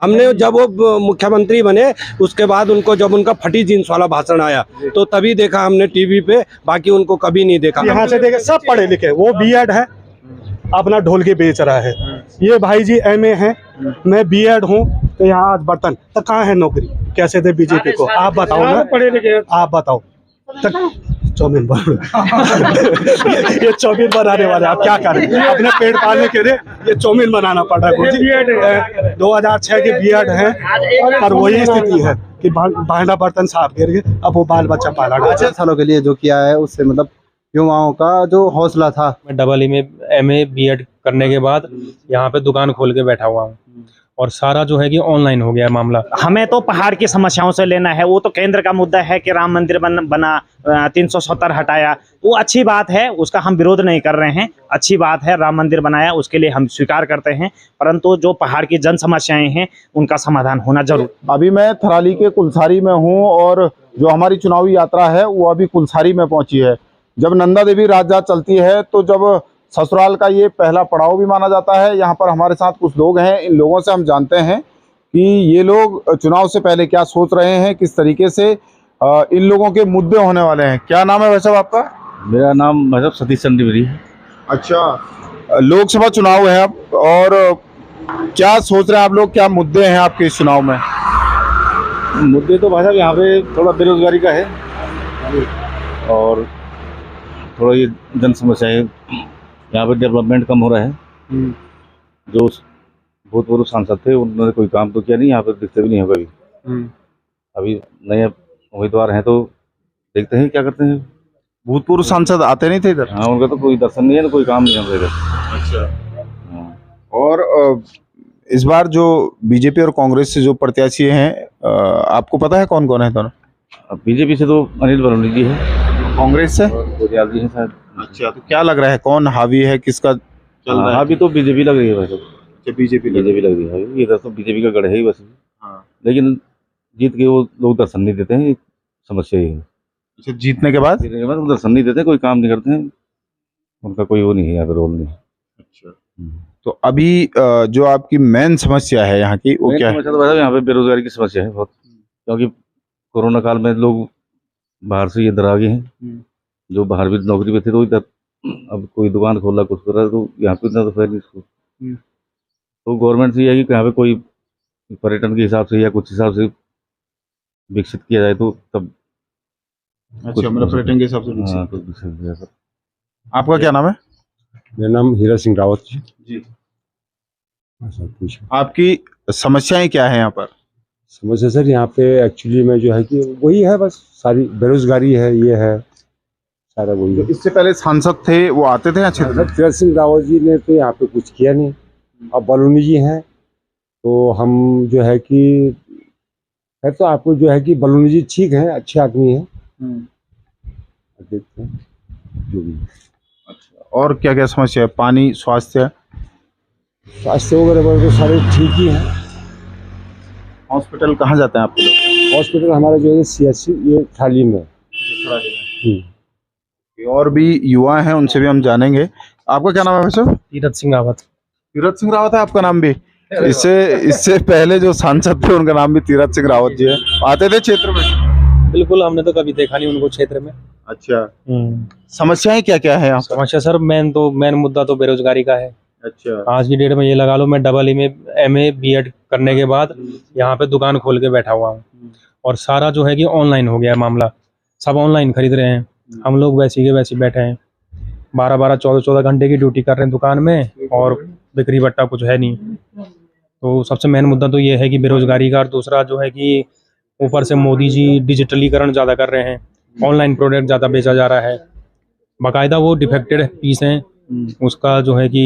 हमने जब वो मुख्यमंत्री बने उसके बाद उनको, जब उनका फटी जींस वाला भाषण आया तो तभी देखा हमने टीवी पे, बाकी उनको कभी नहीं देखा। यहाँ से देखे सब पढ़े लिखे, वो बीएड है, अपना ढोल के बेच रहा है। ये भाई जी एमए है, मैं बीएड हूँ, तो यहाँ आज बर्तन तो कहाँ है नौकरी, कैसे दे बीजेपी को? आप बताओ ना, पढ़े लिखे, आप बताओ। चौमिन ये चौमिन बनाने वाले आप क्या करें? अपने पेट पालने के लिए ये चौमिन बनाना पड़ रहा है। 2006 के बीएड है, पर वही स्थिति है कि भांडा बर्तन साफ गिर गए, अब वो बाल बच्चा पाला गया। 5 सालों के लिए जो किया है उससे मतलब युवाओं का जो हौसला था। मैं डबल में एमए बीएड करने के बाद यहाँ पे दुकान खोल के बैठा हुआ हूँ और सारा जो है कि ऑनलाइन हो गया मामला। हमें तो पहाड़ की समस्याओं से लेना है, वो तो केंद्र का मुद्दा है कि राम मंदिर बना 370 हटाया, वो अच्छी बात है, उसका हम विरोध नहीं कर रहे हैं, अच्छी बात है, राम मंदिर बनाया उसके लिए हम स्वीकार करते हैं, परंतु जो पहाड़ की जन समस्याएं हैं उनका समाधान होना जरूर। अभी मैं थराली के कुलसारी में हूँ और जो हमारी चुनावी यात्रा है वो अभी कुलसारी में पहुंची है। जब नंदा देवी राजजात चलती है तो जब ससुराल का ये पहला पड़ाव भी माना जाता है। यहाँ पर हमारे साथ कुछ लोग हैं, इन लोगों से हम जानते हैं कि ये लोग चुनाव से पहले क्या सोच रहे हैं, किस तरीके से इन लोगों के मुद्दे होने वाले हैं। क्या नाम है वैसे आपका? मेरा नाम भाई साहब सतीश चंडीवरी है। अच्छा, लोकसभा चुनाव है अब, और क्या सोच रहे हैं आप लोग, क्या मुद्दे हैं आपके इस चुनाव में? मुद्दे तो भाई साहब यहाँ पे थोड़ा बेरोजगारी का है और थोड़ा ये जन समस्या है, यहाँ पे डेवलपमेंट कम हो रहा है। जो भूतपूर्व सांसद थे उन्होंने कोई काम तो किया नहीं, यहाँ पे दिखते भी नहीं होगा अभी नए उम्मीदवार हैं तो देखते हैं क्या करते हैं। भूतपूर्व सांसद आते नहीं थे इधर? हाँ, उनका तो कोई दर्शन नहीं है ना, कोई काम नहीं है इधर। अच्छा। और इस बार जो बीजेपी और कांग्रेस से जो प्रत्याशी हैं, आपको पता है कौन कौन है दोनों? बीजेपी से तो अनिल बलूनी जी है, कांग्रेस से गोरियाल जी है शायद। अच्छा, तो क्या लग रहा है कौन हावी है, किसका चल रहा है? अभी तो बीजेपी लग रही है भाई साहब, बीजेपी लग रही है। इधर तो बीजेपी का गढ़ है ही बस। हाँ। लेकिन जीत के वो लोग दर्शन नहीं देते हैं, समस्या ये है। अच्छा, जीतने के बाद वो दर्शन नहीं देते, कोई काम नहीं करते हैं, उनका कोई वो नहीं है यहाँ पे, रोल नहीं है। अच्छा, तो अभी जो आपकी मेन समस्या है यहाँ की, वो क्या है? समस्या तो भाई यहाँ पे बेरोजगारी की समस्या है बहुत, क्योंकि कोरोना काल में लोग बाहर से इधर आ गए हैं, जो बाहर भी नौकरी पे थे तो इधर अब कोई दुकान खोला कुछ कर रहा है, तो यहाँ पे इतना तो फैल नहीं इसको। तो गवर्नमेंट से यह है कि यहाँ पे कोई पर्यटन के हिसाब से या कुछ हिसाब से विकसित किया जाए तो तब। अच्छा, मतलब पर्यटन के हिसाब से हाँ, कुछ विकसित किया जाए। आपका क्या नाम है? मेरा नाम हीरा सिंह रावत जी। पूछो आपकी समस्याएं क्या है यहाँ पर? समस्या सर यहाँ पे एक्चुअली में जो है कि वही है, बस सारी बेरोजगारी है, ये है सारा वही है। इससे पहले सांसद थे, वो आते थे अच्छे? तीरथ सिंह रावत जी ने तो यहाँ पे कुछ किया नहीं। अब बलूनी जी हैं तो हम जो है कि है, तो आपको जो है कि बलूनी जी ठीक है, अच्छे आदमी हैं, देखते हैं जो भी। अच्छा, और क्या क्या समस्या है? पानी, स्वास्थ्य वगैरह तो सारे ठीक ही हैं। हॉस्पिटल कहाँ जाते हैं आप लोग? हॉस्पिटल हमारा जो है CHC ये थाली में। और भी युवा हैं, उनसे भी हम जानेंगे। आपका क्या नाम है वैसे? तीरथ सिंह रावत। तीरथ सिंह रावत है आपका नाम भी? इससे पहले जो सांसद थे उनका नाम भी तीरथ सिंह रावत जी है। आते थे क्षेत्र में? बिल्कुल, हमने तो कभी देखा नहीं उनको क्षेत्र में। अच्छा, समस्याएं क्या क्या है यहाँ? समस्या सर मेन मुद्दा तो बेरोजगारी का है। अच्छा, आज की डेट में ये लगा लो, मैं डबल में एमए बीएड करने के बाद यहाँ पे दुकान खोल के बैठा हुआ हूँ और सारा जो है कि ऑनलाइन हो गया मामला, सब ऑनलाइन खरीद रहे हैं, हम लोग वैसे के वैसे बैठे हैं, 12-12, 14-14 घंटे की ड्यूटी कर रहे हैं दुकान में और बिक्री बट्टा कुछ है नहीं। तो सबसे मेन मुद्दा तो ये है कि बेरोजगारी का, और दूसरा जो है कि ऊपर से मोदी जी डिजिटलीकरण ज़्यादा कर रहे हैं, ऑनलाइन प्रोडक्ट ज़्यादा बेचा जा रहा है, बाकायदा वो डिफेक्टेड पीस हैं, उसका जो है कि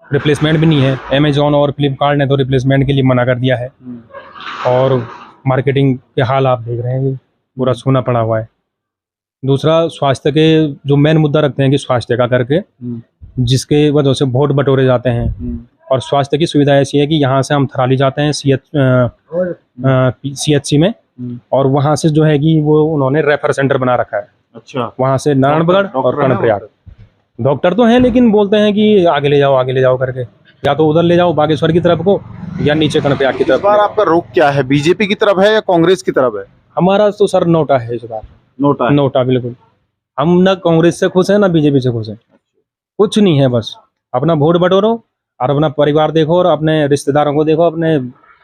रिप्लेसमेंट भी नहीं है। अमेजोन और फ्लिपकार्ट ने तो रिप्लेसमेंट के लिए मना कर दिया है और मार्केटिंग के हाल आप देख रहे हैं, पूरा सोना पड़ा हुआ है। दूसरा, स्वास्थ्य के जो मेन मुद्दा रखते हैं कि स्वास्थ्य का करके, जिसके वजह से वोट बटोरे जाते हैं। और स्वास्थ्य की सुविधा ऐसी है कि यहाँ से हम थराली जाते हैं CHC में, और वहाँ से जो है कि वो उन्होंने रेफर सेंटर बना रखा है। अच्छा, वहाँ से नारायणगढ़ और कर्णप्रयाग। डॉक्टर तो हैं लेकिन बोलते हैं कि आगे ले जाओ करके, या तो उधर ले जाओ बागेश्वर की तरफ को, या नीचे कनपयाग की इस बार तरफ। आपका रुख क्या है, बीजेपी की तरफ है या कांग्रेस की तरफ है? हमारा तो सर नोटा है इस बार, नोटा है। नोटा बिल्कुल। हम ना कांग्रेस से खुश हैं ना बीजेपी से खुश हैं, कुछ नहीं है, बस अपना वोट बटोरो और अपना परिवार देखो और अपने रिश्तेदारों को देखो, अपने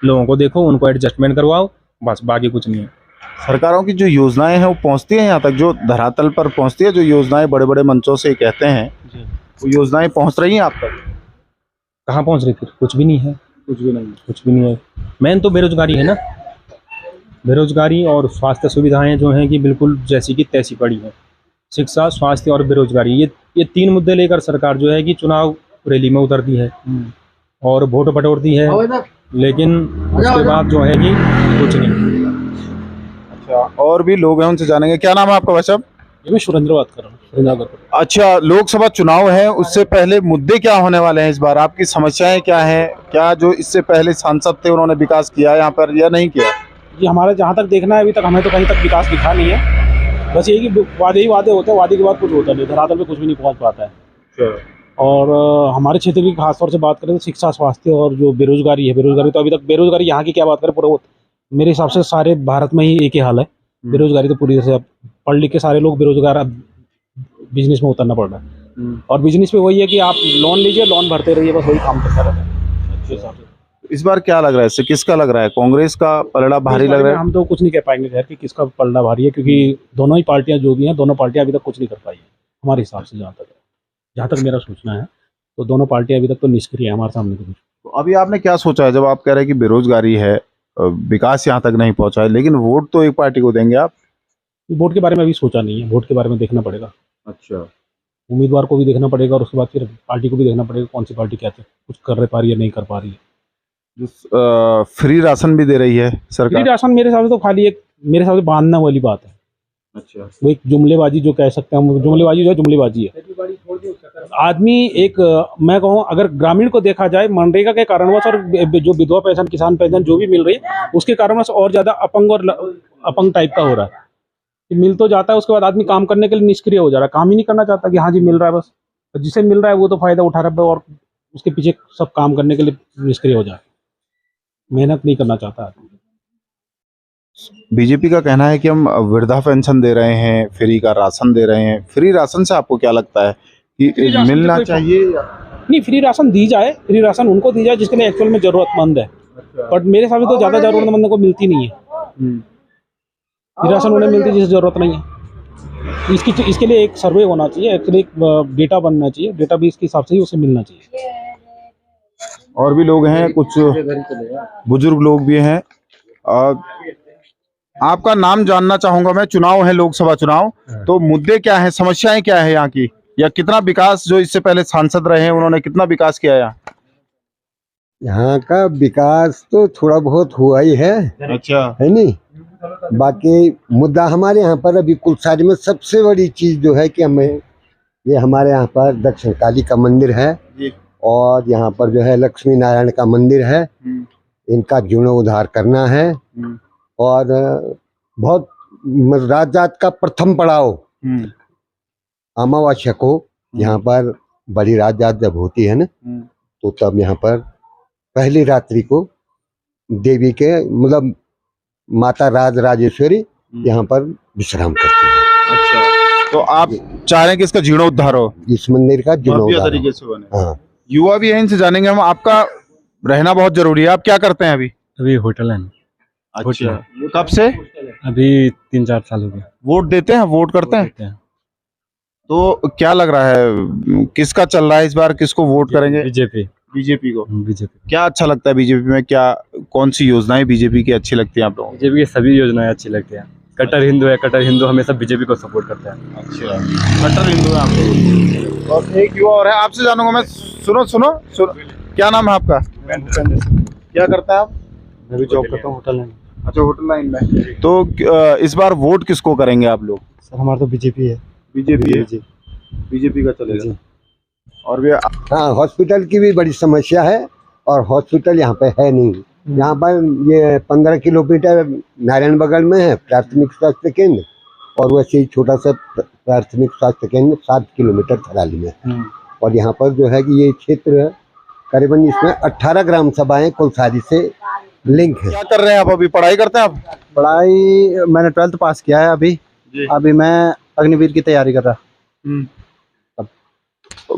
लोगों को देखो, उनको एडजस्टमेंट करवाओ, बस बाकी कुछ नहीं है। सरकारों की जो योजनाएं हैं वो पहुंचती हैं यहाँ तक, जो धरातल पर पहुंचती है, जो योजनाएं बड़े बड़े मंचों से कहते हैं, वो योजनाएं पहुंच रही हैं आप तक? कहाँ पहुंच रही फिर, कुछ भी नहीं है, कुछ भी नहीं। कुछ भी नहीं है। मेन तो बेरोजगारी है ना, बेरोजगारी और स्वास्थ्य सुविधाएं जो हैं कि बिल्कुल जैसी की तैसी पड़ी है। शिक्षा, स्वास्थ्य और बेरोजगारी, ये 3 मुद्दे लेकर सरकार जो है कि चुनाव रैली में उतरती है और वोट बटोरती है, लेकिन उसके बाद जो है कि कुछ नहीं। अच्छा, और भी लोग हैं, उनसे जानेंगे। क्या नाम है आपका भाई साहब? मैं सुरेंद्र बात कर रहा हूँ, श्रीनगर। अच्छा, लोकसभा चुनाव है, उससे पहले मुद्दे क्या होने वाले हैं इस बार? आपकी समस्याएं क्या हैं? क्या जो इससे पहले सांसद थे उन्होंने विकास किया यहाँ पर या नहीं किया? ये हमारा जहाँ तक देखना है, अभी तक हमें तो कहीं तक विकास दिखा नहीं है। बस यही कि वादे ही वादे होते हैं, वादे के बाद कुछ होता नहीं, धरातल पे कुछ भी नहीं पहुँच पाता है। और हमारे क्षेत्र की खासतौर से बात करें तो शिक्षा, स्वास्थ्य और जो बेरोजगारी है, बेरोजगारी तो अभी तक, बेरोजगारी यहाँ की क्या बात करें, पूरा मेरे हिसाब से सारे भारत में ही एक ही हाल है। बेरोजगारी तो पूरी तरह से, पढ़ लिख के सारे लोग बेरोजगार, अब बिजनेस में उतरना पड़ रहा है। और बिजनेस में वही है कि आप लोन लीजिए, लोन भरते रहिए, बस वही काम करता रहता है। इस बार क्या लग रहा है, इससे किसका लग रहा है? कांग्रेस का पलड़ा भारी लग रहा है? हम तो कुछ नहीं कह पाएंगे खैर कि किसका पलड़ा भारी है, क्योंकि दोनों ही पार्टियां जो भी हैं, दोनों पार्टियां अभी तक कुछ नहीं कर पाई है हमारे हिसाब से। जहाँ तक मेरा सोचना है तो दोनों पार्टियां अभी तक तो निष्क्रिय है हमारे सामने। तो अभी आपने क्या सोचा है, जब आप कह रहे हैं कि बेरोजगारी है, विकास यहाँ तक नहीं पहुंचा है, लेकिन वोट तो एक पार्टी को देंगे आप? वोट के बारे में अभी सोचा नहीं है, वोट के बारे में देखना पड़ेगा। अच्छा, उम्मीदवार को भी देखना पड़ेगा और उसके बाद फिर पार्टी को भी देखना पड़ेगा कौन सी पार्टी क्या कुछ कर पा रही है, नहीं कर पा रही है। फ्री राशन भी दे रही है सरकार? फ्री राशन मेरे हिसाब से तो खाली एक, मेरे हिसाब से बांधना वाली बात है। अच्छा, वो एक जुमलेबाजी जो कह सकते हैं हम, जुमलेबाजी जो है, जुमलेबाजी है। आदमी एक, मैं कहूँ अगर ग्रामीण को देखा जाए, मनरेगा के कारणवश और जो विधवा पेंशन, किसान पेंशन जो भी मिल रही है, उसके कारणवश और ज़्यादा अपंग और अपंग टाइप का हो रहा है कि मिल तो जाता है, उसके बाद आदमी काम करने के लिए निष्क्रिय हो जा रहा है, काम ही नहीं करना चाहता कि हाँ जी मिल रहा है बस, जिसे मिल रहा है वो तो फायदा उठा रहा है और उसके पीछे सब काम करने के लिए निष्क्रिय हो जाए, मेहनत नहीं करना चाहता। बीजेपी का कहना है कि हम वृद्धा पेंशन दे रहे हैं, फ्री का राशन दे रहे हैं। फ्री राशन से आपको क्या लगता है कि मिलना चाहिए या नहीं? फ्री राशन दी जाए, फ्री राशन उनको दी जाए जिसके लिए एक्चुअल में जरूरतमंद है, बट मेरे हिसाब से तो ज़्यादा जरूरतमंद को मिलती नहीं है। फ्री राशन उन्हें मिलती जिसे ज़रूरत नहीं है। इसके लिए एक सर्वे होना चाहिए, एक्चुअली एक डेटा बनना चाहिए, डेटा भी इसके हिसाब से ही उसे मिलना चाहिए। और भी लोग हैं, कुछ बुजुर्ग लोग भी हैं। आपका नाम जानना चाहूंगा मैं। चुनाव है, लोकसभा चुनाव, तो मुद्दे क्या हैं, समस्याएं क्या है यहाँ की, या कितना विकास, जो इससे पहले सांसद रहे हैं उन्होंने कितना विकास किया यहाँ? यहाँ का विकास तो थोड़ा बहुत हुआ ही है। अच्छा, है नहीं? बाकी मुद्दा हमारे यहाँ पर अभी कुलसारी में सबसे बड़ी चीज जो है कि हमें, ये हमारे यहाँ पर दक्षिण काली का मंदिर है और यहाँ पर जो है लक्ष्मी नारायण का मंदिर है, इनका जीर्णोद्धार करना है। और बहुत रात जात का प्रथम पड़ाव अमावस्या को यहाँ पर बड़ी रात जात जब होती है ना, तो तब यहाँ पर पहली रात्रि को देवी के मतलब माता राज राजेश्वरी यहाँ पर विश्राम करती है। अच्छा, तो आप चाह रहे हैं कि इसका जीर्णोद्धार हो, इस मंदिर का जीर्णोद्धार तरीके से बने। हाँ, युवा भी है, इनसे जानेंगे हम। आपका रहना बहुत जरूरी है, आप क्या करते हैं अभी? अभी होटल है। अच्छा, कब से? अभी 3-4 साल हो गए। वोट देते हैं, वोट करते हैं? तो क्या लग रहा है, किसका चल रहा है इस बार, किसको वोट करेंगे? बीजेपी। बीजेपी को। बीजेपी। क्या अच्छा लगता है बीजेपी में, क्या कौन सी योजनाएं बीजेपी की अच्छी लगती है आप लोगों को? बीजेपी की सभी योजनाएं अच्छी लगती हैं। कट्टर हिंदू है, कट्टर हिंदू हमेशा बीजेपी को सपोर्ट करते हैं। अच्छा, कट्टर हिंदू है आप लोग। और एक युवा और है, आपसे जानूंगा मैं। सुनो, क्या नाम है आपका? क्या करते हैं आप? मैं भी जॉब करता हूँ होटल में। अच्छा, होटल लाइन में। तो इस बार वोट किसको करेंगे आप लोग? सर हमारा तो बीजेपी है। बीजेपी है? बीजेपी का चलेगा। और भी हाँ, हॉस्पिटल की भी बड़ी समस्या है और हॉस्पिटल यहाँ पे है नहीं। यहाँ पर ये 15 किलोमीटर नारायण बगल में है प्राथमिक स्वास्थ्य केंद्र, और वैसे ही छोटा सा प्राथमिक स्वास्थ्य केंद्र 7 किलोमीटर थराली में है। और यहाँ पर जो है कि ये क्षेत्र करीबन इसमें 18 ग्राम सभाएं कुलसारी से लिंक है। क्या कर रहे हैं आप अभी? पढ़ाई करते हैं आप? पढ़ाई मैंने 12th पास किया है अभी। अभी मैं अग्निवीर की तैयारी कर रहा।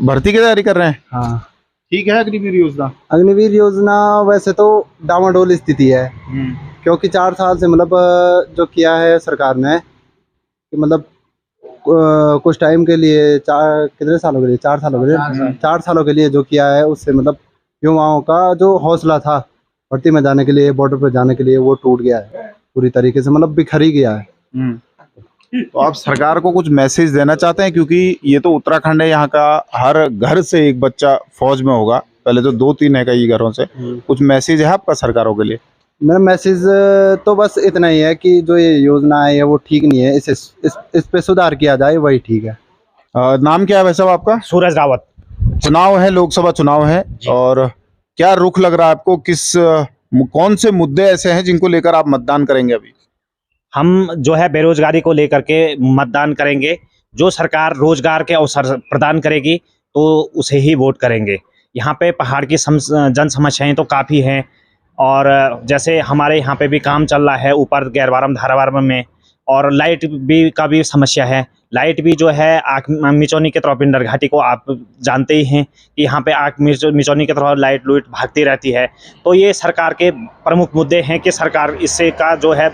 भर्ती की तैयारी कर रहे हैं? हाँ। ठीक है। अग्निवीर योजना, अग्निवीर योजना वैसे तो डामाडोल स्थिति है, क्योंकि 4 साल से मतलब जो किया है सरकार ने कि मतलब कुछ टाइम के लिए कितने सालों के लिए 4 सालों के लिए 4 सालों के लिए जो किया है उससे मतलब युवाओं का जो हौसला था भर्ती में जाने के लिए, बॉर्डर पर जाने के लिए, वो टूट गया है पूरी तरीके से, मतलब बिखर ही गया है। तो आप सरकार को कुछ मैसेज देना चाहते हैं? क्योंकि ये तो उत्तराखंड है, यहाँ का हर घर से एक बच्चा फौज में होगा, पहले तो 2-3 है कई घरों से। कुछ मैसेज है आपका सरकारों के लिए? मेरा मैसेज तो बस इतना ही है कि जो ये योजना है वो ठीक नहीं है, इस पे सुधार किया जाए, वही ठीक है। नाम क्या है वैसे आपका? सूरज रावत। चुनाव है, लोकसभा चुनाव है, और क्या रुख लग रहा है आपको? कौन से मुद्दे ऐसे हैं जिनको लेकर आप मतदान करेंगे? अभी हम जो है बेरोजगारी को लेकर के मतदान करेंगे। जो सरकार रोजगार के अवसर प्रदान करेगी तो उसे ही वोट करेंगे। यहाँ पे पहाड़ की जन समस्याएं तो काफ़ी हैं, और जैसे हमारे यहाँ पे भी काम चल रहा है ऊपर गैरवारम धारावारम में, और लाइट भी का भी समस्या है। लाइट भी जो है आग मिचौनी की तरफ, पिंडर घाटी को आप जानते ही हैं कि यहाँ पे आग मिचौनी की तरफ लाइट लूट भागती रहती है। तो ये सरकार के प्रमुख मुद्दे हैं कि सरकार इससे का जो है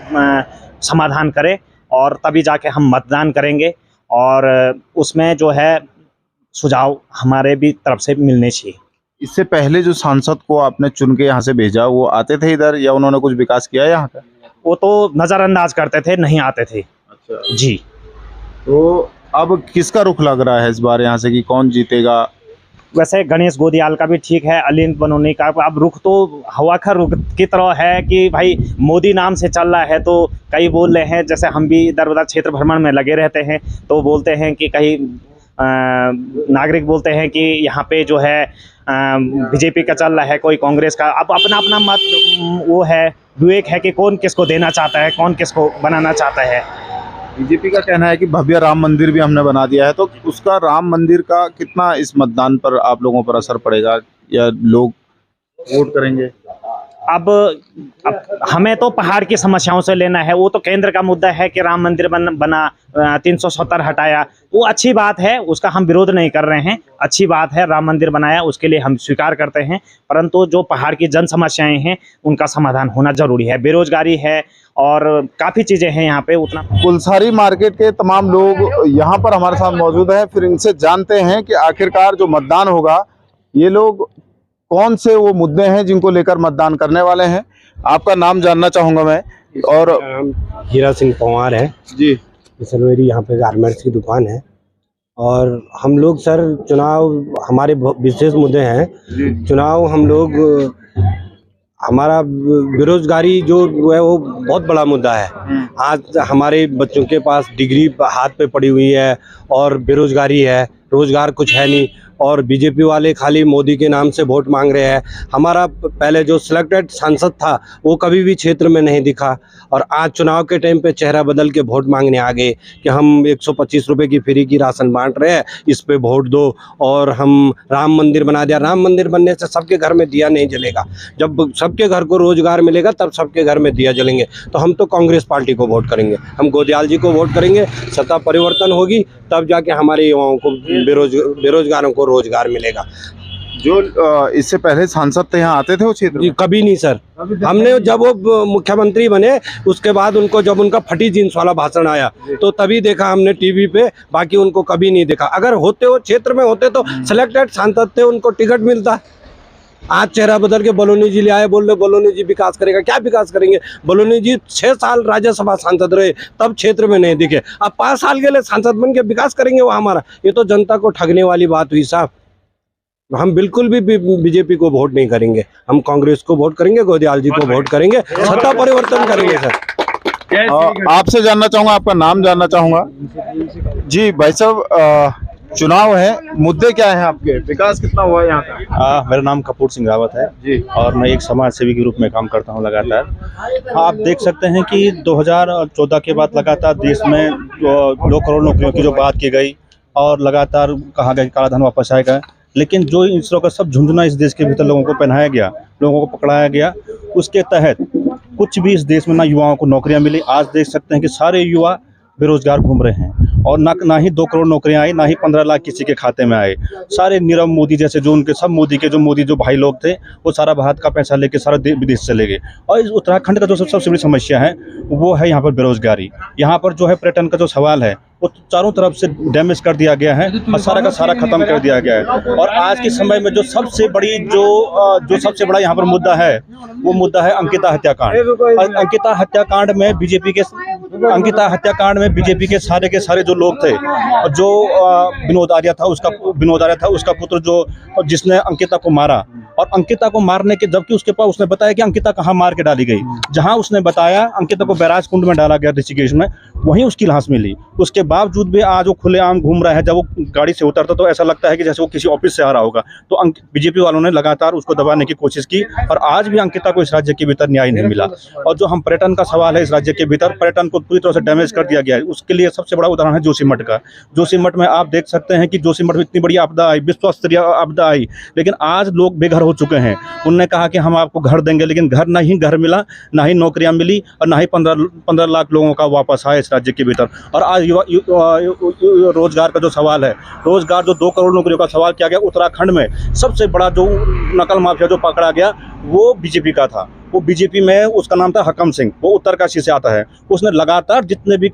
समाधान करे, और तभी जाके हम मतदान करेंगे, और उसमें जो है सुझाव हमारे भी तरफ से मिलने चाहिए। इससे पहले जो सांसद को आपने चुन के यहाँ से भेजा, वो आते थे इधर, या उन्होंने कुछ विकास किया यहाँ का? वो तो नज़रअंदाज करते थे, नहीं आते थे। अच्छा जी। तो अब किसका रुख लग रहा है इस बार यहाँ से, कि कौन जीतेगा? वैसे गणेश गोदियाल का भी ठीक है, अलिंद बनोनी का। अब रुख तो हवा का रुख की तरह है कि भाई मोदी नाम से चल रहा है, तो कई बोल रहे हैं, जैसे हम भी इधर उधर क्षेत्र भ्रमण में लगे रहते हैं, तो बोलते हैं कि कहीं नागरिक बोलते हैं कि यहाँ पे जो है बीजेपी का चल रहा है, कोई कांग्रेस का। अब अपना अपना मत वो है, विवेक है कि कौन किसको देना चाहता है, कौन किसको बनाना चाहता है। बीजेपी का कहना है कि भव्य राम मंदिर भी हमने बना दिया है, तो उसका राम मंदिर का कितना इस मतदान पर आप लोगों पर असर पड़ेगा, या लोग वोट करेंगे? अब हमें तो पहाड़ की समस्याओं से लेना है। वो तो केंद्र का मुद्दा है कि राम मंदिर बना 370 हटाया, वो अच्छी बात है, उसका हम विरोध नहीं कर रहे हैं। अच्छी बात है, राम मंदिर बनाया, उसके लिए हम स्वीकार करते हैं, परंतु जो पहाड़ की जन समस्याएं हैं उनका समाधान होना जरूरी है। बेरोजगारी है और काफ़ी चीज़ें हैं यहाँ पे। उतना कुलसारी मार्केट के तमाम लोग यहाँ पर हमारे साथ मौजूद हैं, फिर इनसे जानते हैं कि आखिरकार जो मतदान होगा, ये लोग कौन से वो मुद्दे हैं जिनको लेकर मतदान करने वाले हैं। आपका नाम जानना चाहूँगा मैं। और हीरा सिंह पंवार है जी। सर, मेरी यहाँ पे गारमेंट्स की दुकान है, और हम लोग सर चुनाव हमारे विशेष मुद्दे हैं। चुनाव हम लोग, हमारा बेरोजगारी जो है वो बहुत बड़ा मुद्दा है। आज हमारे बच्चों के पास डिग्री हाथ पे पड़ी हुई है और बेरोजगारी है, रोजगार कुछ है नहीं, और बीजेपी वाले खाली मोदी के नाम से वोट मांग रहे हैं। हमारा पहले जो सिलेक्टेड सांसद था वो कभी भी क्षेत्र में नहीं दिखा, और आज चुनाव के टाइम पे चेहरा बदल के वोट मांगने आ गए कि हम 125 रुपए की फ्री की राशन बांट रहे हैं, इस पे वोट दो, और हम राम मंदिर बना दिया। राम मंदिर बनने से सबके घर में दिया नहीं जलेगा, जब सबके घर को रोजगार मिलेगा तब सबके घर में दिया जलेंगे। तो हम तो कांग्रेस पार्टी को वोट करेंगे, हम गोदियाल जी को वोट करेंगे। सत्ता परिवर्तन होगी तब जाके हमारे युवाओं को, बेरोजगारों को रोजगार मिलेगा। जो इससे पहले सांसद थे यहाँ आते थे वो क्षेत्र में? कभी नहीं सर। हमने जब वो मुख्यमंत्री बने उसके बाद उनको, जब उनका फटी जींस वाला भाषण आया तो तभी देखा हमने टीवी पे, बाकी उनको कभी नहीं देखा। अगर होते वो क्षेत्र में होते तो सिलेक्टेड सांसद थे, उनको टिकट मिलता। आज चेहरा बदल के बलोनी जी ले आए, बोल रहे बलोनी जी विकास करेगा। क्या विकास करेंगे? बलोनी जी 6 साल राज्यसभा सांसद रहे, तब क्षेत्र में नहीं दिखे। अब 5 साल के लिए सांसद बन के विकास करेंगे वो हमारा? ये तो जनता को ठगने वाली बात हुई साहब। हम बिल्कुल भी बीजेपी को वोट नहीं करेंगे, हम कांग्रेस को वोट करेंगे, गोदियाल जी को वोट करेंगे, सत्ता परिवर्तन करेंगे सर। आपसे जानना चाहूँगा, आपका नाम जानना चाहूँगा। जी भाई साहब, चुनाव है, मुद्दे क्या हैं आपके? विकास कितना हुआ है यहाँ का? मेरा नाम कपूर सिंह रावत है जी, और मैं एक समाज सेवी के रूप में काम करता हूँ लगातार। आप देख सकते हैं कि 2014 के बाद लगातार देश में 2 करोड़ नौकरियों की जो बात की गई, और लगातार कहा गया काला धन वापस आएगा, लेकिन जो इन तरह का सब झुंझुना इस देश के भीतर लोगों को पहनाया गया, लोगों को पकड़ाया गया, उसके तहत कुछ भी इस देश में ना युवाओं को नौकरियां मिली। आज देख सकते हैं कि सारे युवा बेरोजगार घूम रहे हैं और ना ही 2 करोड़ नौकरियां आई, ना ही 15 लाख किसी के खाते में आए। सारे नीरव मोदी जैसे जो उनके सब मोदी जो भाई लोग थे, वो सारा भारत का पैसा लेके सारा विदेश चले गए। और इस उत्तराखंड का जो सबसे बड़ी समस्या है वो है यहाँ पर बेरोजगारी। यहाँ पर जो है पर्यटन का जो सवाल है वो चारों तरफ से डैमेज कर दिया गया है और सारा का सारा खत्म कर दिया गया है। और आज के समय में जो सबसे बड़ा यहाँ पर मुद्दा है वो मुद्दा है अंकिता हत्याकांड। अंकिता हत्याकांड में बीजेपी के सारे जो लोग थे, जो विनोद आर्या था उसका पुत्र जिसने अंकिता को मारा, और अंकिता को मारने के जबकि उसके पास उसने बताया कि अंकिता कहाँ मार के डाली गई, जहां उसने बताया अंकिता को बैराज कुंड में डाला गया ऋषिकेश में, वहीं उसकी लाश मिली। उसके बावजूद भी आज वो खुलेआम घूम रहा है। जब वो गाड़ी से उतरता तो ऐसा लगता है कि जैसे वो किसी ऑफिस से आ रहा होगा। तो बीजेपी वालों ने लगातार उसको दबाने की कोशिश की और आज भी अंकिता को इस राज्य के भीतर न्याय नहीं मिला। और जो हम पर्यटन का सवाल है, इस राज्य के भीतर पर्यटन को पूरी तरह से डैमेज कर दिया गया है। उसके लिए सबसे बड़ा उदाहरण है जोशीमठ का। जोशीमठ में आप देख सकते हैं कि जोशीमठ में इतनी बड़ी आपदा आई, विश्व स्तरीय आपदा आई, लेकिन आज लोग बेघर हो चुके हैं। उनने कहा कि हम आपको घर देंगे, लेकिन ना ही घर मिला, ना ही नौकरियां मिली और ना ही 15 लाख लोगों का वापस आया इस राज्य के भीतर। और आज रोजगार का जो सवाल है, रोजगार जो 2 करोड़ नौकरियों का सवाल किया गया, उत्तराखंड में सबसे बड़ा जो नकल माफिया जो पकड़ा गया वो बीजेपी का था। वो बीजेपी में उसका नाम था हकम सिंह, वो उत्तरकाशी से आता है। उसने लगातार जितने भी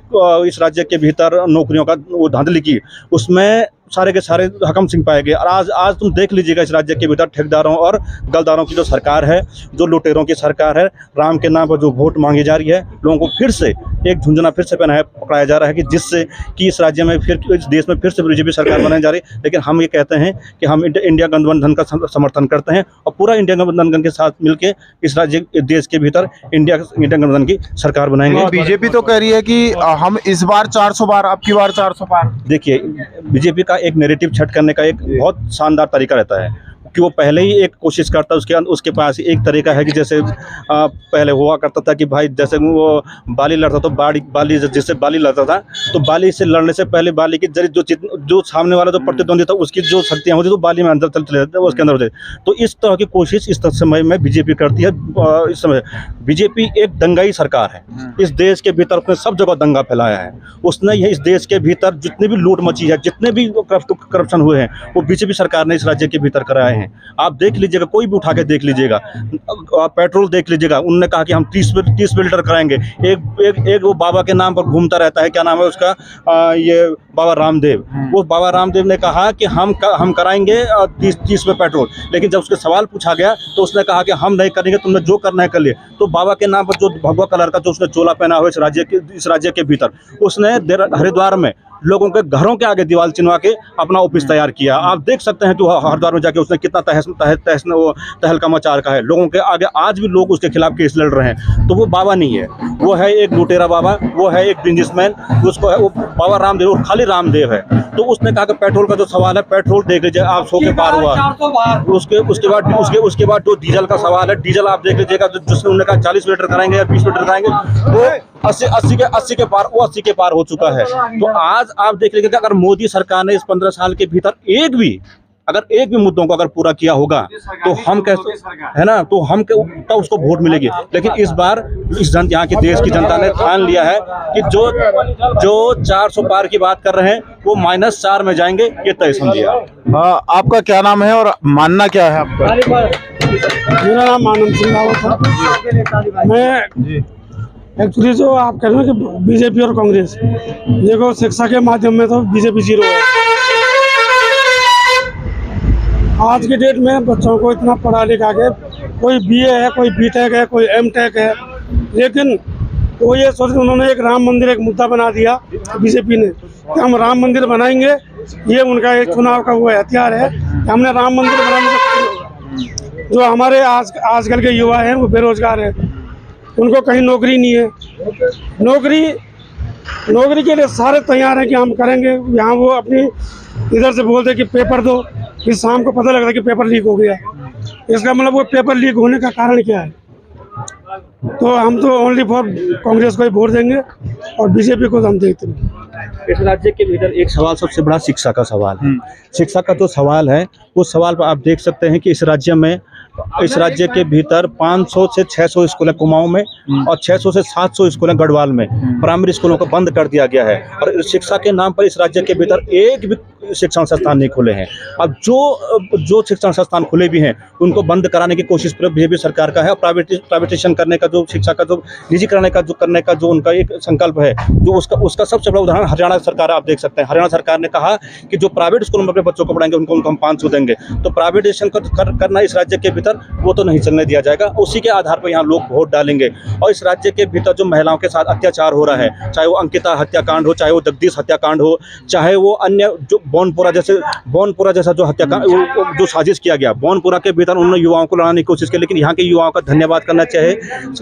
इस राज्य के भीतर नौकरियों का वो धांधली की, उसमें सारे के सारे हकम सिंह पाए गए। और आज तुम देख लीजिएगा इस राज्य के भीतर ठेकेदारों और गलदारों की जो सरकार है, जो लुटेरों की सरकार है, राम के नाम पर जो वोट मांगी जा रही है, लोगों को फिर से एक झुंझुना फिर से पकड़ाया जा रहा है कि जिससे कि इस राज्य में इस देश में फिर से बीजेपी सरकार बनाई जा रही है। लेकिन हम ये कहते हैं कि हम इंडिया गठबंधन का समर्थन करते हैं और पूरा इंडिया गठबंधन के साथ मिलकर इस देश के भीतर इंडिया गठबंधन की सरकार बनाएंगे। बीजेपी तो कह रही है कि हम इस बार 400 बार, अब की बार 400 बार। देखिए, बीजेपी का एक नैरेटिव छट करने का एक बहुत शानदार तरीका रहता है कि वो पहले ही एक कोशिश करता है। उसके पास एक तरीका है कि जैसे पहले हुआ करता था कि भाई जैसे वो बाली लड़ता तो बाली जिससे बाली लड़ता था तो बाली से लड़ने से पहले बाली की जो सामने वाला जो प्रतिद्वंदी था उसकी जो शक्तियाँ होती तो बाली में अंदर चले जाते थे, उसके अंदर होते। तो इस तरह की कोशिश इस समय में बीजेपी करती है। इस समय बीजेपी एक दंगाई सरकार है। इस देश के भीतर उसने सब जगह दंगा फैलाया है। उसने इस देश के भीतर जितनी भी लूट मची है, जितने भी करप्शन हुए हैं, वो बीजेपी सरकार ने इस राज्य के भीतर कराए हैं। आप देख लीजिएगा, कोई भी उठा के देख लीजिएगा, पेट्रोल देख लीजिएगा। उन्होंने कहा कि हम 30 लीटर कराएंगे। एक वो बाबा के नाम पर घूमता रहता है, क्या नाम है उसका, ये बाबा रामदेव। वो बाबा रामदेव ने कहा कि हम कराएंगे 30 में पेट्रोल, लेकिन जब उसके सवाल पूछा गया तो उसने कहा कि हम नहीं करेंगे, तुमने जो करना है कर लिए। तो बाबा के नाम पर जो भगवा कलर का जो उसने चोला पहना हुआ इस राज्य के भीतर, उसने हरिद्वार में लोगों के घरों के आगे दीवार चिनवा के अपना ऑफिस तैयार किया। आप देख सकते हैं कि हरिद्वार में जाके उसने कितना तहलका मचा रखा है। लोगों के आगे आज भी लोग उसके खिलाफ केस लड़ रहे हैं। तो वो बाबा नहीं है, वो है एक लुटेरा बाबा, वो है एक बिजनेसमैन, उसको है वो बाबा रामदेव, वो खाली रामदेव है। तो उसने कहा कि पेट्रोल का जो सवाल है, पेट्रोल देख लीजिए आप 100 के पार हुआ। उसके बाद जो डीजल का सवाल है, डीजल आप देख लीजिएगा, जिसने उन्होंने कहा 40 लीटर कराएंगे या 20 लीटर कराएंगे, वो 80 के पार हो चुका है। तो आज आप देख लीजिएगा, अगर मोदी सरकार ने इस 15 साल के भीतर एक भी मुद्दों को अगर पूरा किया होगा तो हम कैसे है ना, तो हम तब उसको वोट मिलेगी। लेकिन इस बार यहाँ की देश की जनता ने ठान लिया है कि जो 400 पार की बात कर रहे हैं वो -4 में जाएंगे, ये तय समझिए। आपका क्या नाम है और मानना क्या है आपका? मेरा नाम आनंद सिंह रावत है। मैं एक्चुअली जो आप कह रहे हो कि बीजेपी और कांग्रेस, देखो शिक्षा के माध्यम में तो बीजेपी 0 है। आज की डेट में बच्चों को इतना पढ़ा लिखा के, कोई BA है, कोई BTech है, कोई M.Tech है, लेकिन वो ये सोच, उन्होंने एक राम मंदिर एक मुद्दा बना दिया बीजेपी ने कि हम राम मंदिर बनाएंगे। ये उनका एक चुनाव का वो हथियार है कि हमने राम मंदिर बनाने। जो हमारे आजकल के युवा हैं वो बेरोजगार है, उनको कहीं नौकरी नहीं है। नौकरी के लिए सारे तैयार हैं कि हम करेंगे। यहाँ वो अपनी इधर से बोलते कि पेपर दो, फिर शाम को पता लग रहा है कि पेपर लीक हो गया। इसका मतलब वो पेपर लीक होने का कारण क्या है? तो हम तो ओनली फॉर कांग्रेस को ही वोट देंगे और बीजेपी को हम देखते हैं। इस राज्य के भीतर एक सवाल सबसे बड़ा शिक्षा का सवाल है। शिक्षा का जो सवाल है उस सवाल पर आप देख सकते हैं कि इस राज्य के भीतर 500 से 600 स्कूल है कुमाऊं में और 600 से 700 स्कूल है गढ़वाल में। प्राइमरी स्कूलों को बंद कर दिया गया है और शिक्षा के नाम पर इस राज्य के भीतर एक भी शिक्षण संस्थान नहीं खुले हैं। अब जो शिक्षण संस्थान खुले भी हैं उनको बंद कराने की कोशिश बीजेपी सरकार का है और प्राइवेटाइजेशन करने का जो शिक्षा का जो निजी करने का जो उनका एक संकल्प है, जो उसका सबसे बड़ा उदाहरण हरियाणा सरकार आप देख सकते हैं। हरियाणा सरकार ने कहा कि जो प्राइवेट स्कूलों में अपने बच्चों को पढ़ाएंगे उनको हम 500 देंगे। तो प्राइवेटाइजेशन करना इस राज्य के भीतर वो तो नहीं चलने दिया जाएगा। उसी के आधार पर यहाँ लोग वोट डालेंगे। और इस राज्य के भीतर जो महिलाओं के साथ अत्याचार हो रहा है, चाहे वो अंकिता हत्याकांड हो, चाहे वो जगदीश हत्याकांड हो, चाहे वो अन्य जो बोनपुरा जैसा जो हत्याकांड जो साजिश किया गया, बोनपुरा के भीतर उन्होंने युवाओं को लड़ाने की कोशिश की। लेकिन यहाँ के युवाओं का धन्यवाद करना चाहिए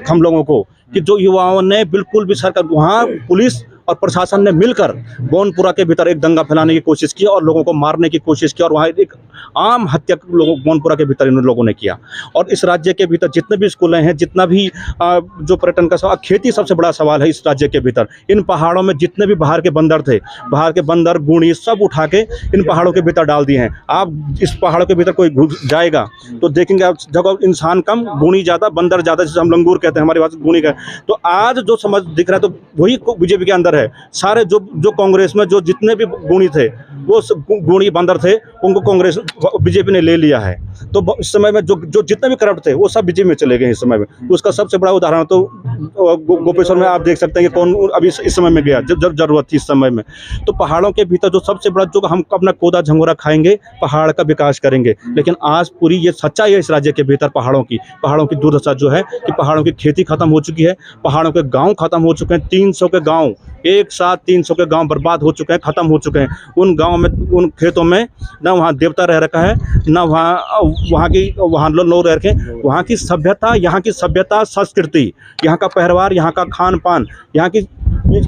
हम लोगों को कि जो युवाओं ने बिल्कुल भी सरकार वहाँ पुलिस और प्रशासन ने मिलकर बोनपुरा के भीतर एक दंगा फैलाने की कोशिश की और लोगों को मारने की कोशिश की और वहाँ एक आम हत्या लोगों बोनपुरा के भीतर इन लोगों ने किया। और इस राज्य के भीतर जितने भी स्कूल हैं, जितना भी जो पर्यटन का सवाल, खेती सबसे बड़ा सवाल है इस राज्य के भीतर। इन पहाड़ों में जितने भी बाहर के बंदर थे, बाहर के बंदर गुणी सब उठा के इन पहाड़ों के भीतर डाल दिए हैं। आप इस पहाड़ों के भीतर कोई घुस जाएगा तो देखेंगे आप जगह इंसान कम, गुणी ज़्यादा, बंदर ज़्यादा, जिसे हम लंगूर कहते हैं, हमारी बात गुणी का। तो आज जो समझ दिख रहा है तो वही बीजेपी के अंदर है। सारे जो कांग्रेस में जो जितने भी गुणी थे, वो गुणी बंदर थे, उनको कांग्रेस बीजेपी ने ले लिया है। तो इस समय में जो जितने भी करप्ट थे वो सब बीजेपी में चले गए इस समय में। उसका सबसे बड़ा उदाहरण तो गोपेश्वर में आप देख सकते हैं कि कौन अभी इस समय में गया जब जरूरत थी इस समय में। तो पहाड़ों के भीतर जो सबसे बड़ा जो हम अपना कोदा झंगोरा खाएंगे, पहाड़ का विकास करेंगे। लेकिन आज पूरी ये सच्चाई है इस राज्य के भीतर पहाड़ों की दुर्दशा जो है कि पहाड़ों की खेती खत्म हो चुकी है, पहाड़ों के गाँव खत्म हो चुके हैं। 300 के गाँव एक साथ 300 के गांव बर्बाद हो चुके हैं, खत्म हो चुके हैं। उन गांव में, उन खेतों में ना वहाँ देवता रह रखा है, ना वहाँ लोग रह रखे। वहाँ की सभ्यता, यहाँ की सभ्यता, संस्कृति, यहाँ का पहरवार, यहाँ का खान पान, यहाँ की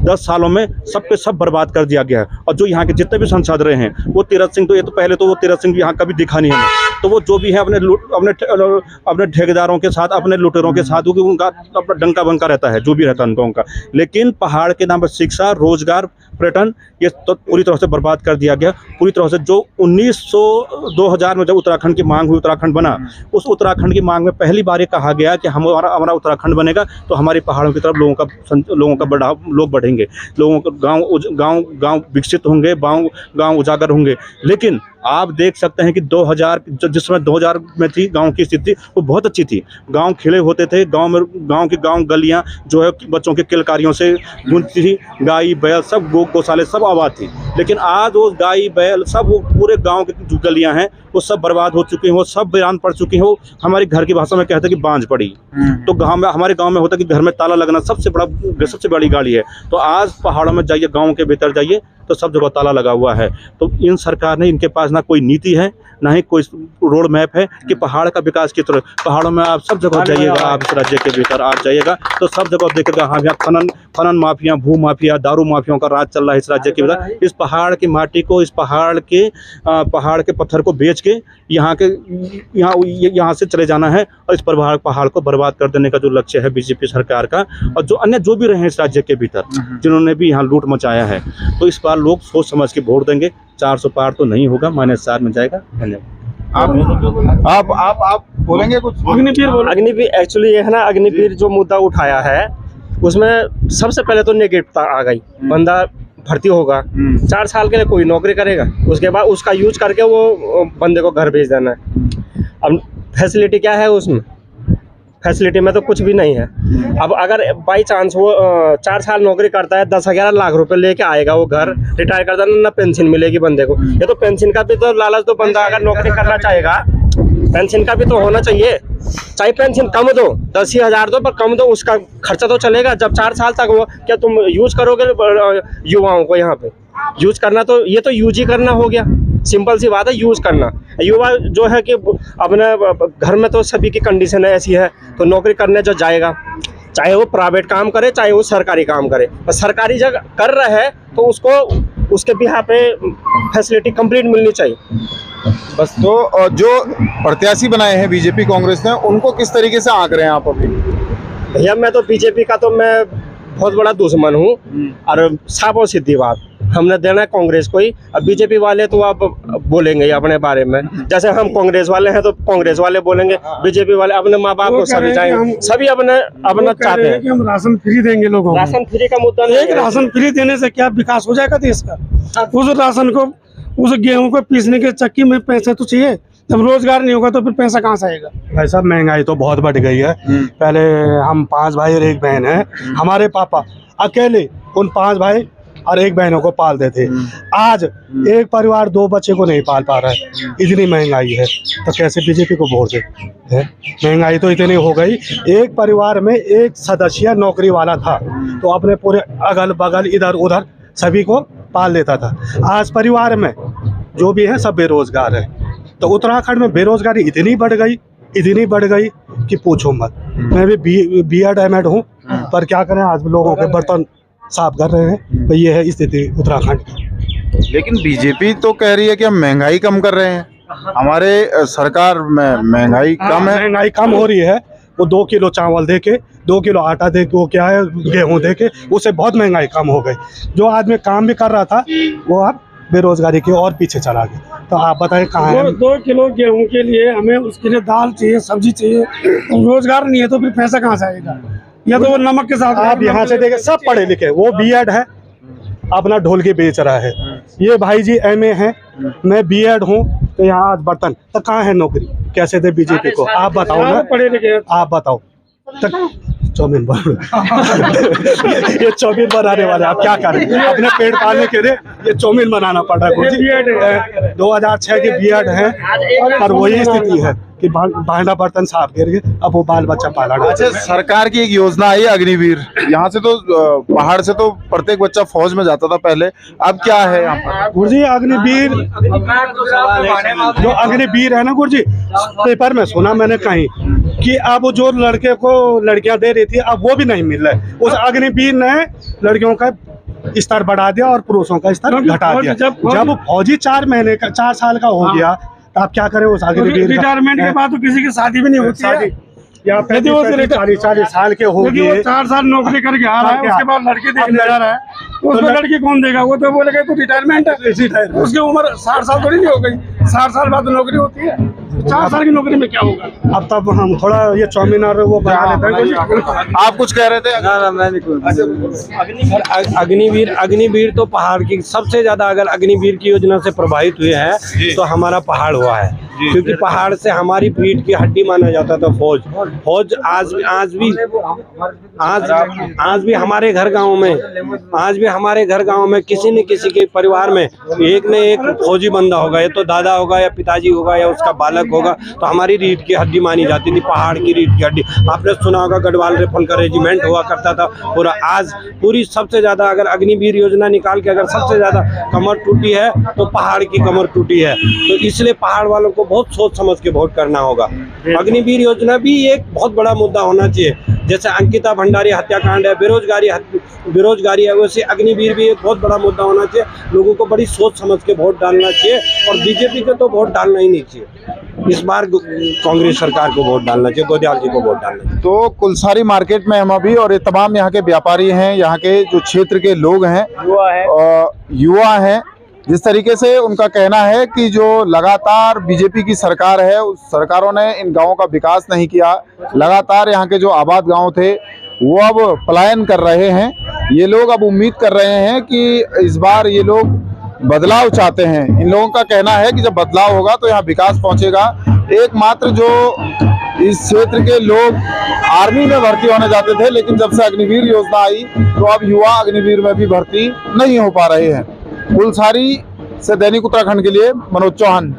10 सालों में सब के सब बर्बाद कर दिया गया है। और जो यहाँ के जितने भी सांसद रहे हैं, वो तीरथ सिंह तो ये तो पहले तो वो तीरथ सिंह यहाँ कभी दिखा नहीं हमें। तो वो जो भी है अपने ठेकेदारों के साथ, अपने लुटेरों के साथ, क्योंकि उनका अपना डंका बंका रहता है, जो भी रहता है उनका। लेकिन पहाड़ के नाम पर शिक्षा, रोजगार, पर्यटन, ये तो पूरी तरह से बर्बाद कर दिया गया। पूरी तरह से जो 2000 में जब उत्तराखंड की मांग हुई, उत्तराखंड बना, उस उत्तराखंड की मांग में पहली बार ये कहा गया कि हमारा उत्तराखंड बनेगा तो हमारी पहाड़ों की तरफ लोगों का लोग बढ़ेंगे, लोगों को गांव विकसित होंगे, गांव उजागर होंगे। लेकिन आप देख सकते हैं कि 2000 जिस समय 2000 में थी गांव की स्थिति, वो बहुत अच्छी थी। गांव खिले होते थे, गांव गलियां जो है बच्चों के किलकारियों से गूंजती थी, गाय बैल सब गौशाले सब आबाद थी। लेकिन आज वो गाय बैल सब वो पूरे गांव की जो गलियां हैं वो सब बर्बाद हो चुकी हैं, वो सब वीरान पड़ चुकी हैं। वो हमारी घर की भाषा में कहते हैं कि बांझ पड़ी। तो हमारे गाँव में होता है कि घर में ताला लगना सबसे बड़ी गाड़ी है। तो आज पहाड़ों में जाइए, गाँव के भीतर जाइए तो सब जगह ताला लगा हुआ है। तो इन सरकार ने, इनके पास ना कोई नीति है, ना ही कोई रोड मैप है कि पहाड़ का विकास की तरफ। पहाड़ों में आप सब जगह जाइएगा, आप इस राज्य के भीतर आप जाइएगा तो सब जगह देखेगा, हाँ यहाँ खनन माफिया, भू माफिया, दारू माफियाओं का राज चल रहा है इस राज्य के भीतर। इस पहाड़ की माटी को, इस पहाड़ के पत्थर को बेच के यहाँ से चले जाना है और इस पहाड़ को बर्बाद कर देने का जो लक्ष्य है बीजेपी सरकार का, और जो अन्य जो भी रहे हैं इस राज्य के भीतर, जिन्होंने भी यहाँ लूट मचाया है। तो इस बार लोग सोच समझ के वोट देंगे। 400 पार तो नहीं होगा, -4 में जाएगा। धन्यवाद। आप बोलेंगे कुछ? अग्निवीर एक्चुअली ये है ना, अग्निवीर जो मुद्दा उठाया है उसमें सबसे पहले तो नेगेटिवता आ गई। बंदा भर्ती होगा, 4 साल के लिए कोई नौकरी करेगा, उसके बाद उसका यूज करके वो बंदे को घर भेज देना है। अब फैसिलिटी क्या है उसमें? फैसिलिटी में तो कुछ भी नहीं है। अब अगर बाई चांस वो 4 साल नौकरी करता है, 10-11 लाख रुपए लेके आएगा, वो घर रिटायर करता है ना, पेंशन मिलेगी बंदे को। ये तो पेंशन का भी तो लालच, तो बंदा अगर नौकरी करना चाहेगा पेंशन का भी तो होना चाहिए। चाहे पेंशन कम दो, 10,000 दो, पर कम दो, उसका खर्चा तो चलेगा। जब 4 साल तक वो क्या तुम यूज करोगे युवाओं को? यहाँ पे यूज करना तो ये तो यूज ही करना हो गया। सिंपल सी बात है, यूज करना। युवा जो है कि अपने घर में तो सभी की कंडीशन ऐसी है, तो नौकरी करने जो जाएगा, चाहे वो प्राइवेट काम करे चाहे वो सरकारी काम करे, पर सरकारी जगह कर रहा है तो उसको उसके भी यहाँ पे फैसिलिटी कंप्लीट मिलनी चाहिए बस। तो जो प्रत्याशी बनाए हैं बीजेपी कांग्रेस ने, उनको किस तरीके से आंक रहे हैं आप अभी? भैया मैं तो बीजेपी का तो मैं बहुत बड़ा दुश्मन हूँ, और साफ और सीधी बात, हमने देना है कांग्रेस को ही। अब बीजेपी वाले तो आप बोलेंगे ही अपने बारे में, जैसे हम कांग्रेस वाले हैं तो कांग्रेस वाले बोलेंगे, बीजेपी वाले अपने माँ बाप को सभी चाहेंगे, सभी अपना चाहते हैं कि हम राशन फ्री देंगे लोगों को। राशन फ्री का मुद्दा नहीं एक है। राशन फ्री देने से क्या विकास हो जाएगा देश का? उस राशन को, उस गेहूं को पीसने के चक्की में पैसे तो चाहिए। जब रोजगार नहीं होगा तो फिर पैसा कहाँ से आएगा? भाई साहब महंगाई तो बहुत बढ़ गई है। पहले हम 5 भाई और 1 बहन है, हमारे पापा अकेले उन 5 भाई और 1 बहनों को पालते थे। आज एक परिवार 2 बच्चे को नहीं पाल पा रहा है, इतनी महंगाई है। तो कैसे बीजेपी को वोट दे? महंगाई तो इतनी हो गई, एक परिवार में 1 सदस्य नौकरी वाला था तो अपने पूरे अगल बगल इधर उधर सभी को पाल लेता था। आज परिवार में जो भी है सब बेरोजगार है। तो उत्तराखंड में बेरोजगारी इतनी बढ़ गई कि पूछो मत। मैं भी B.Ed M.Ed हूँ, पर क्या करें, आज लोगों के बर्तन साफ कर रहे हैं। तो ये है स्थिति उत्तराखंड की। लेकिन बीजेपी तो कह रही है कि हम महंगाई कम कर रहे हैं, हमारे सरकार में महंगाई कम है। महंगाई कम हो रही है। वो 2 किलो चावल दे के, 2 किलो आटा दे के, वो क्या है गेहूं दे के, उससे बहुत महंगाई कम हो गई। जो आदमी काम भी कर रहा था वो अब बेरोजगारी के और पीछे चला गया। तो आप बताएं कहाँ है? 2 किलो गेहूं के लिए हमें उसके लिए दाल चाहिए, सब्जी चाहिए। रोजगार नहीं है तो फिर पैसा कहाँ से आएगा? या तो वो नमक के साथ आप यहाँ से देखें, सब पढ़े लिखे, वो B.Ed है, अपना ढोलकी बेच रहा है। ये भाई जी M.A है, मैं B.Ed हूँ। तो यहाँ आज बर्तन तो कहाँ है नौकरी? कैसे दे बीजेपी को? आप बताओ ना, पढ़े लिखे आप बताओ। चौमिन ये चौमिन बनाने वाले आप क्या करें? अपने पेट पालने के लिए ये चौमिन बनाना पड़ रहा है। 2006 के B.Ed है, पर वही स्थिति है कि भांडा बर्तन साफ गिर गए, अब वो बाल बच्चा पाला। अच्छा, सरकार की एक योजना आई अग्निवीर, यहाँ से तो पहाड़ से तो प्रत्येक बच्चा फौज में जाता था पहले, अब क्या है यहाँ पर? गुरुजी अग्निवीर, जो अग्निवीर है ना गुरुजी, पेपर में सुना मैंने कहीं कि अब जो लड़के को लड़कियां दे रही थी अब वो भी नहीं मिल रहा है। उस अग्निवीर ने लड़कियों का स्तर बढ़ा दिया और पुरुषों का स्तर घटा दिया। जब फौजी 4 साल का हो गया तो आप क्या करें? उस अग्निवीर रिटायरमेंट के बाद तो किसी की शादी भी नहीं होती है। या 40 साल के हो गए, 4 साल नौकरी करके आ रहा है, उसके बाद लड़की देखने जा रहा है, उसको लड़की कौन देगा? वो तो बोलेगा तो रिटायरमेंट है, उसकी उम्र 60 साल थोड़ी नहीं हो गई। 60 साल बाद तो नौकरी होती है, 4 साल की नौकरी में क्या होगा? अब तब हम थोड़ा ये चौमिन और वो बना लेते हैं। आप कुछ कह रहे थे? अग्निवीर तो पहाड़ की सबसे ज्यादा, अगर अग्निवीर की योजना से प्रभावित हुए हैं तो हमारा पहाड़ हुआ है। क्योंकि पहाड़ से हमारी पीठ की हड्डी माना जाता था फौज। आज भी हमारे घर गांव में किसी न किसी के परिवार में एक न एक फौजी बंदा होगा, या तो दादा होगा या पिताजी होगा या उसका बालक होगा। तो हमारी रीढ़ की हड्डी मानी जाती थी, पहाड़ की रीढ़ की हड्डी। आपने सुना होगा गढ़वाल राइफल का रेजिमेंट हुआ करता था पूरा। आज पूरी सबसे ज्यादा अगर अग्निवीर योजना निकाल के अगर सबसे ज्यादा कमर टूटी है तो पहाड़ की कमर टूटी है। तो इसलिए पहाड़ वालों को बहुत सोच समझ के वोट करना होगा। अग्निवीर योजना भी एक बहुत बड़ा मुद्दा होना चाहिए। जैसे अंकिता भंडारी हत्याकांड है, बेरोजगारी है, वैसे अग्निवीर भी एक बहुत बड़ा मुद्दा होना चाहिए। लोगों को बड़ी सोच समझ के वोट डालना चाहिए और बीजेपी को तो वोट डालना ही नहीं चाहिए। इस बार कांग्रेस सरकार को वोट डालना चाहिए, गोदयाल जी को वोट डालना चाहिए। तो कुलसारी मार्केट में हम अभी, और ये तमाम यहाँ के व्यापारी हैं, यहाँ के जो क्षेत्र के लोग हैं, युवा हैं, जिस तरीके से उनका कहना है कि जो लगातार बीजेपी की सरकार है, उस सरकारों ने इन गांवों का विकास नहीं किया। लगातार यहाँ के जो आबाद गांव थे वो अब पलायन कर रहे हैं। ये लोग अब उम्मीद कर रहे हैं कि इस बार ये लोग बदलाव चाहते हैं। इन लोगों का कहना है कि जब बदलाव होगा तो यहाँ विकास पहुंचेगा। एकमात्र जो इस क्षेत्र के लोग आर्मी में भर्ती होने जाते थे, लेकिन जब से अग्निवीर योजना आई तो अब युवा अग्निवीर में भी भर्ती नहीं हो पा रहे हैं। कुलसारी से दैनिक उत्तराखंड के लिए मनोज चौहान।